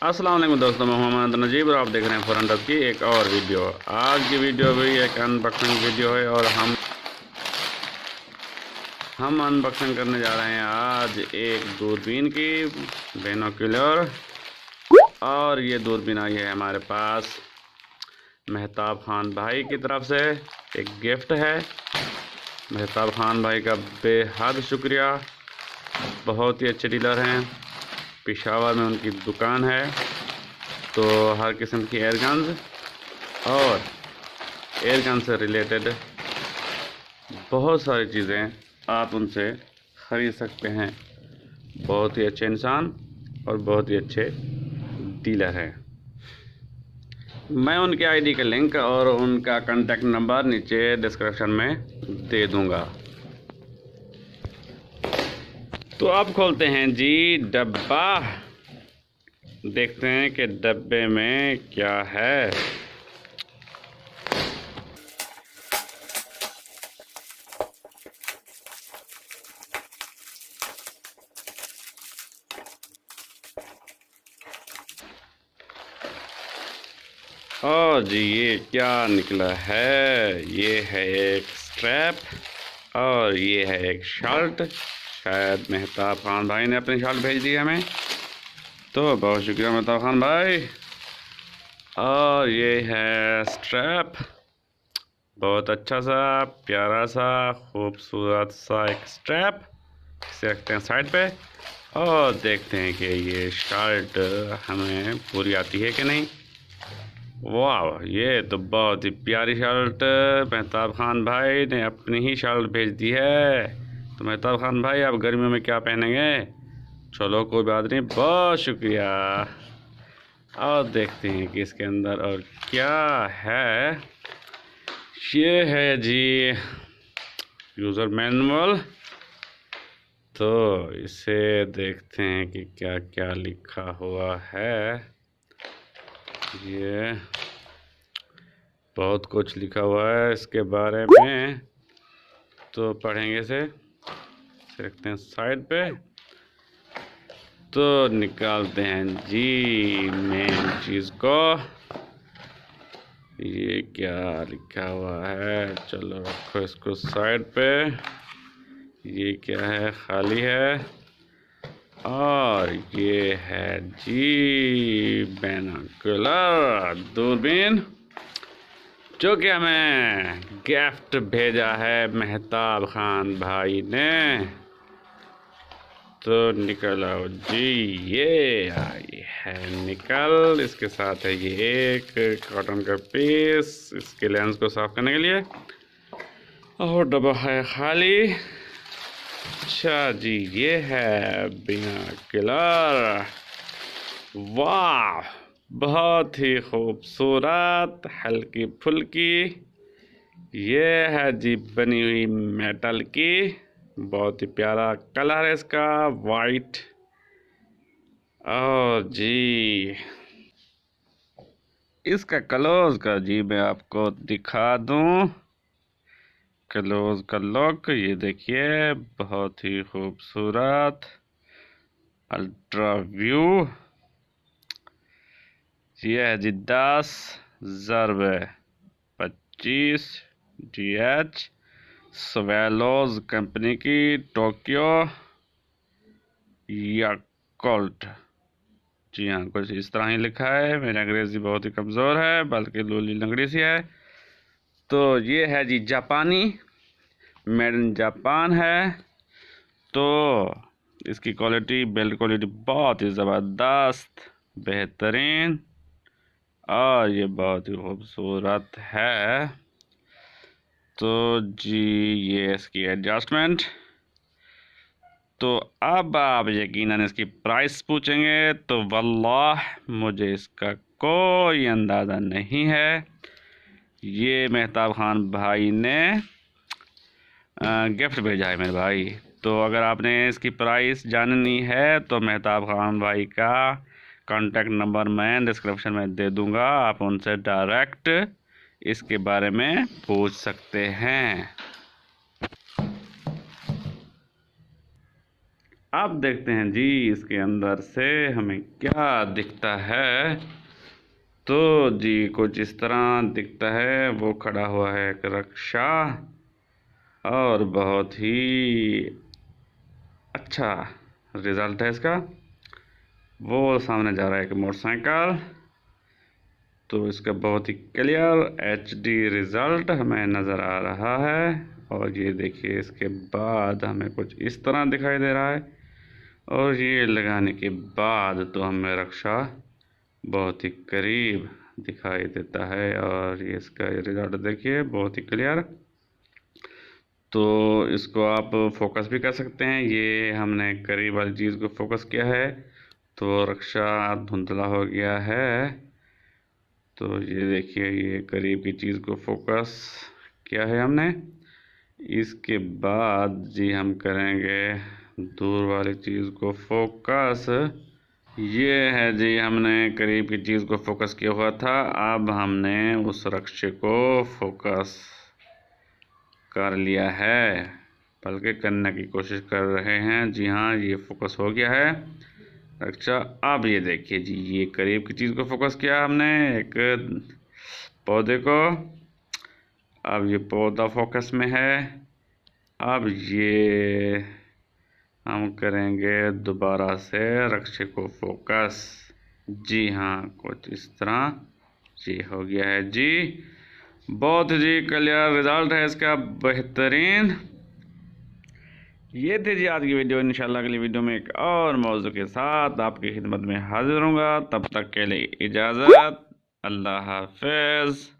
अस्सलाम वालेकुम दोस्तों, मैं मोहम्मद नजीब और आप देख रहे हैं फॉरेन टॉक की एक और वीडियो। आज की वीडियो भी एक अनबॉक्सिंग वीडियो है और हम अनबॉक्सिंग करने जा रहे हैं आज एक दूरबीन की, बाइनोक्यूलर। और ये दूरबीन आई है हमारे पास मेहताब खान भाई की तरफ से, एक गिफ्ट है। मेहताब खान भाई का बेहद शुक्रिया, बहुत ही अच्छे डीलर हैं। पेशावर में उनकी दुकान है, तो हर किस्म की एयरगन्स और एयरगन से रिलेटेड बहुत सारी चीज़ें आप उनसे ख़रीद सकते हैं। बहुत ही अच्छे इंसान और बहुत ही अच्छे डीलर हैं। मैं उनके आईडी का लिंक और उनका कांटेक्ट नंबर नीचे डिस्क्रिप्शन में दे दूंगा। तो अब खोलते हैं जी डब्बा, देखते हैं कि डब्बे में क्या है। और जी ये क्या निकला है, ये है एक स्ट्रैप और ये है एक शर्ट। शायद मेहताब खान भाई ने अपनी शर्ट भेज दी हमें, तो बहुत शुक्रिया मेहताब खान भाई। और ये है स्ट्रैप, बहुत अच्छा सा, प्यारा सा, खूबसूरत सा एक स्ट्रैप। इसे रखते हैं साइड पे और देखते हैं कि ये शर्ट हमें पूरी आती है कि नहीं। वाह, ये तो बहुत ही प्यारी शर्ट मेहताब खान भाई ने अपनी ही शर्ट भेज दी है। तो मेहताब खान भाई आप गर्मियों में क्या पहनेंगे? चलो कोई बात नहीं, बहुत शुक्रिया। और देखते हैं कि इसके अंदर और क्या है। ये है जी यूज़र मैनुअल, तो इसे देखते हैं कि क्या क्या लिखा हुआ है। ये बहुत कुछ लिखा हुआ है इसके बारे में, तो पढ़ेंगे इसे रखते हैं साइड पे। तो निकालते हैं जी मेन चीज़ को। ये क्या लिखा हुआ है, चलो रखो इसको साइड पे। ये क्या है, खाली है। और ये है जी बाइनोक्यूलर दूरबीन, जो कि हमें गिफ्ट भेजा है मेहताब खान भाई ने। तो निकल आओ जी, ये आई है निकल। इसके साथ है ये एक कॉटन का पीस इसके लेंस को साफ करने के लिए, और डब्बा है खाली। अच्छा जी, ये है बाइनोक्यूलर। वाह, बहुत ही खूबसूरत, हल्की फुल्की। ये है जी बनी हुई मेटल की, बहुत ही प्यारा कलर है इसका, वाइट। और जी इसका क्लोज का जी मैं आपको दिखा दूं, क्लोज का लुक ये देखिए, बहुत ही खूबसूरत अल्ट्रा व्यू। ये है जी 10/25 GH स्वेलोज कंपनी की, टोक्यो याकुल्ट। जी हाँ, कुछ इस तरह ही लिखा है। मेरी अंग्रेज़ी बहुत ही कमज़ोर है, बल्कि लूली लंगड़ी सी है। तो ये है जी जापानी, मेड इन जापान है। तो इसकी क्वालिटी, बिल्ड क्वालिटी बहुत ही ज़बरदस्त, बेहतरीन, और ये बहुत ही खूबसूरत है। तो जी ये इसकी एडजस्टमेंट। तो अब आप यकीनन इसकी प्राइस पूछेंगे, तो वल्लाह मुझे इसका कोई अंदाज़ा नहीं है। ये मेहताब खान भाई ने गिफ्ट भेजा है मेरे भाई। तो अगर आपने इसकी प्राइस जाननी है तो मेहताब खान भाई का कांटेक्ट नंबर मैं डिस्क्रिप्शन में दे दूंगा, आप उनसे डायरेक्ट इसके बारे में पूछ सकते हैं। अब देखते हैं जी इसके अंदर से हमें क्या दिखता है। तो जी कुछ इस तरह दिखता है। वो खड़ा हुआ है एक रक्षा और बहुत ही अच्छा रिजल्ट है इसका। वो सामने जा रहा है एक मोटरसाइकिल। तो इसका बहुत ही क्लियर HD रिज़ल्ट हमें नज़र आ रहा है। और ये देखिए इसके बाद हमें कुछ इस तरह दिखाई दे रहा है। और ये लगाने के बाद तो हमें रक्षा बहुत ही करीब दिखाई देता है। और ये इसका रिज़ल्ट देखिए बहुत ही क्लियर। तो इसको आप फोकस भी कर सकते हैं। ये हमने करीब वाली चीज़ को फोकस किया है तो रक्षा धुंधला हो गया है। तो ये देखिए ये करीब की चीज़ को फोकस किया है हमने। इसके बाद जी हम करेंगे दूर वाली चीज़ को फोकस। ये है जी हमने करीब की चीज़ को फोकस किया हुआ था। अब हमने उस रक्षे को फोकस कर लिया है, बल्कि करने की कोशिश कर रहे हैं। जी हाँ, ये फोकस हो गया है। अच्छा अब ये देखिए जी ये करीब की चीज़ को फोकस किया हमने, एक पौधे को। अब ये पौधा फोकस में है। अब ये हम करेंगे दोबारा से रक्षे को फोकस। जी हाँ, कुछ इस तरह जी हो गया है जी। बहुत जी क्लियर रिजल्ट है इसका, बेहतरीन। ये थी जी आज की वीडियो। इंशाल्लाह अगली वीडियो में एक और मौजू के साथ आपकी खिदमत में हाजिर होऊंगा। तब तक के लिए इजाज़त। अल्लाह हाफ़िज़।